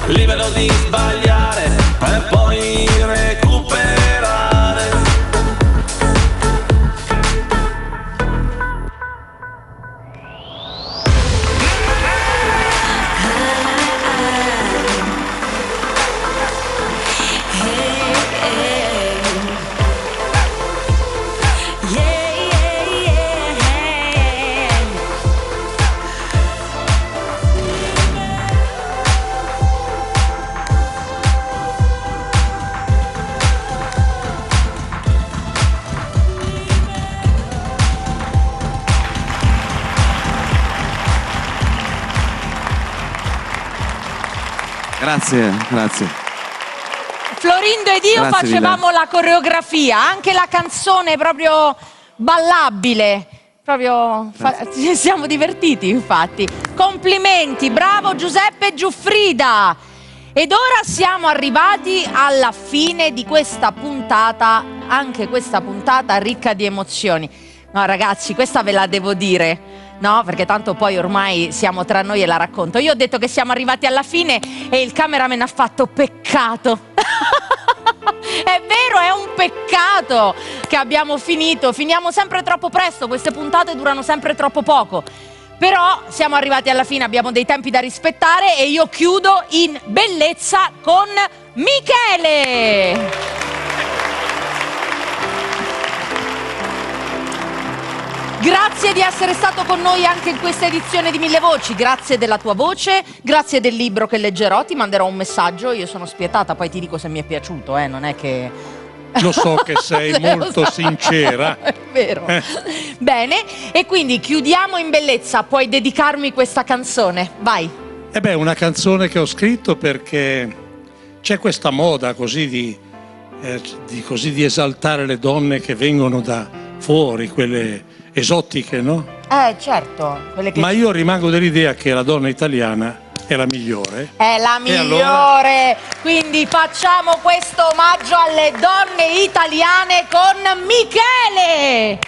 Libero di sbagliare per poi recuperare. Grazie. Florindo ed io Grazie facevamo la coreografia, anche la canzone proprio ballabile. Proprio ci siamo divertiti, infatti. Complimenti, bravo Giuseppe Giuffrida. Ed ora siamo arrivati alla fine di questa puntata, anche questa puntata ricca di emozioni. No ragazzi, questa ve la devo dire. No, perché tanto poi ormai siamo tra noi e la racconto. Io ho detto che siamo arrivati alla fine e il cameraman ha fatto peccato. È vero, è un peccato che abbiamo finito. Finiamo sempre troppo presto, queste puntate durano sempre troppo poco. Però siamo arrivati alla fine, abbiamo dei tempi da rispettare e io chiudo in bellezza con Michele. Grazie di essere stato con noi anche in questa edizione di Mille Voci, grazie della tua voce, grazie del libro che leggerò, ti manderò un messaggio, io sono spietata, poi ti dico se mi è piaciuto, non è che... Lo so che sei molto sincera. È vero. Bene, e quindi chiudiamo in bellezza, puoi dedicarmi questa canzone, vai. Una canzone che ho scritto perché c'è questa moda così di esaltare le donne che vengono da fuori, quelle esotiche, no? Certo. Quelle che... Ma io rimango dell'idea che la donna italiana è la migliore. È la migliore! Allora... Quindi facciamo questo omaggio alle donne italiane con Michele!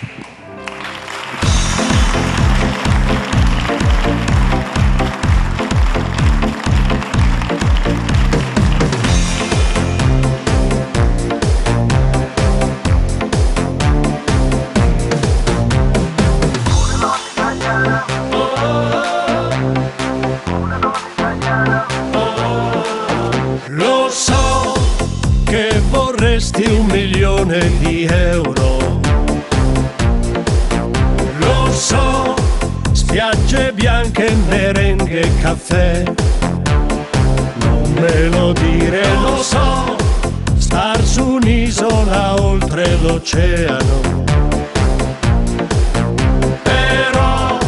milione di euro. Lo so, spiagge bianche, merengue e caffè. Non me lo dire, lo so, star su un'isola oltre l'oceano. Però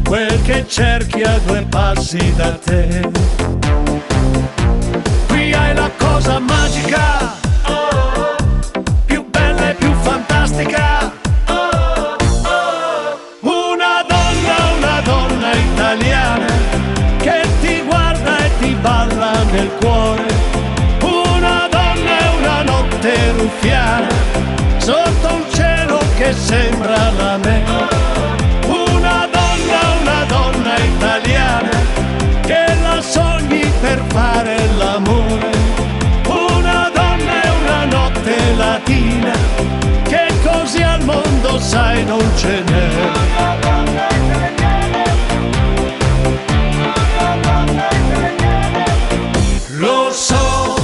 quel che cerchi a 2 passi da te. Qui hai la cosa magica, più bella e più fantastica. Una donna italiana che ti guarda e ti balla nel cuore. Una donna e una notte ruffiana sotto un cielo che sembra la me. Una donna italiana che la sogni per fare l'amore. Una donna e una notte latina che così al mondo sai non ce n'è. Lo so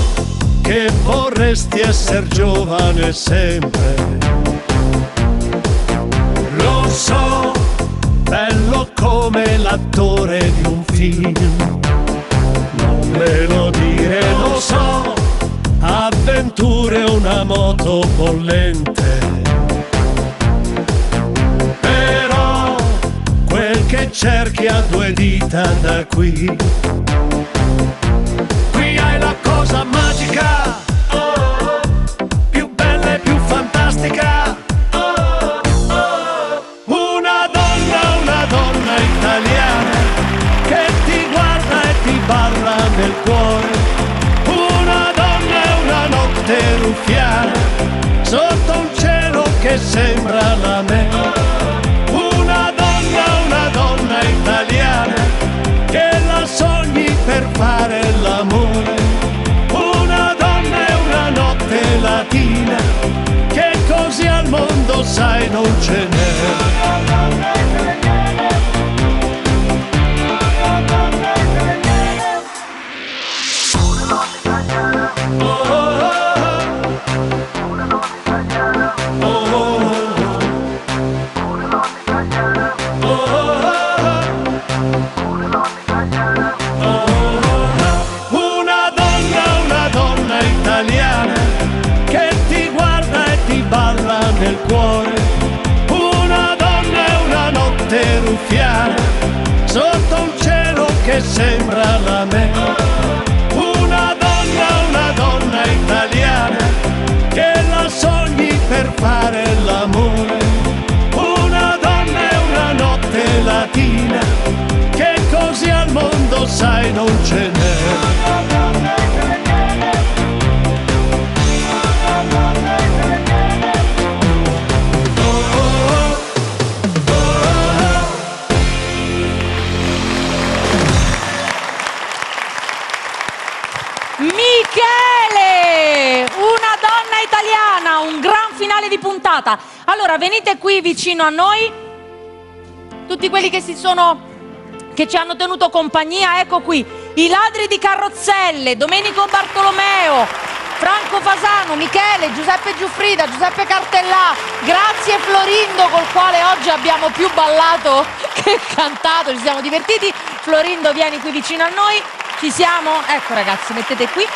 che vorresti essere giovane sempre. Lo so, bello come l'attore di un film. Non me lo dire, lo so, avventure, una moto bollente. Però quel che cerchi a 2 dita da qui. Qui hai la cosa magica, più bella e più fantastica. Una donna italiana che ti guarda e ti balla nel cuore. Una donna e una notte ruffiana sotto un cielo che sembra la me. Una donna italiana che la sogni per fare l'amore. Una donna e una notte latina che così al mondo sai non ce n'è. Una donna italiana che ti guarda e ti balla nel cuore. Una donna e una notte ruffiana sotto un cielo che sembra la me. Una donna italiana che la sogni per fare l'amore. Una donna e una notte latina che così al mondo sai non ce n'è. Michele, una donna italiana, un gran finale di puntata. Allora venite qui vicino a noi, tutti quelli che ci hanno tenuto compagnia. Ecco qui i ladri di carrozzelle, Domenico Bartolomeo, Franco Fasano, Michele, Giuseppe Giuffrida, Giuseppe Cartellà. Grazie Florindo, col quale oggi abbiamo più ballato che cantato, ci siamo divertiti. Florindo, vieni qui vicino a noi. Ci siamo? Ecco ragazzi, mettete qui.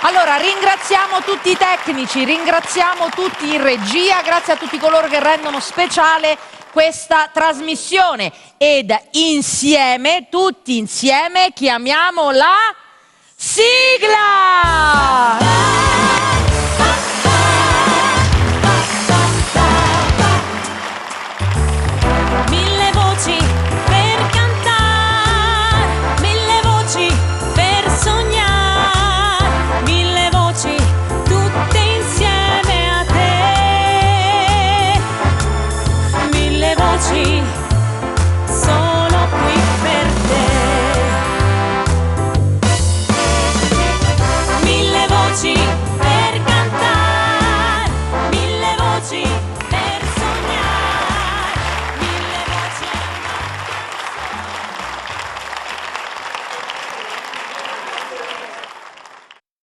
Allora, ringraziamo tutti i tecnici, ringraziamo tutti in regia, grazie a tutti coloro che rendono speciale questa trasmissione. Ed insieme, tutti insieme, chiamiamo la sigla!